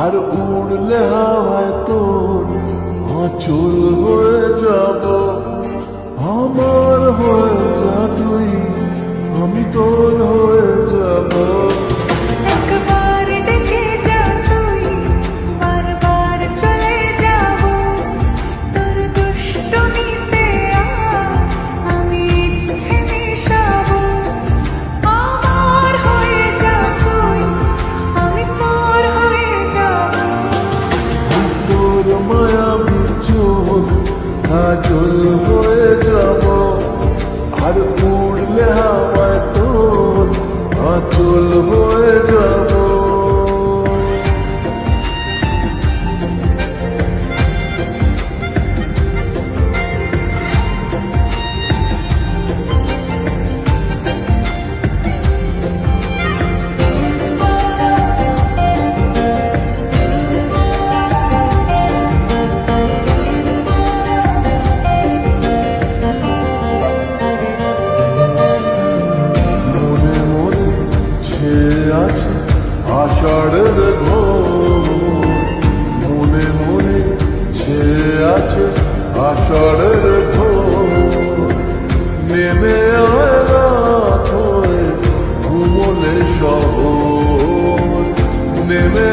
আর উড়লে হাওয়ায় তোর আঁচল হয়ে যাব। আমার হয়ে যা তুই, আমি তোর হয়ে যাব। একবার ডেকে যা তুই, বারবার চলে যাব। তোর দুষ্টুমিতে আজ আমি ইচ্ছে মিশাবো। আমার হয়ে যা তুই, আমি তোর হয়ে যাব। তোর মায়াবী চোখ কাজল হয়ে যাব। আর উড়লে হাওয়ায় তোর আঁচল হয়ে যাব। মনে মনে ছেয়ে আছে আষাঢ়ের ঘোর। মনে মনে ছেয়ে আছে আষাঢ়ের ঘোর। নেমে আয় রাত হয়ে ঘুমলে শহর। নেমে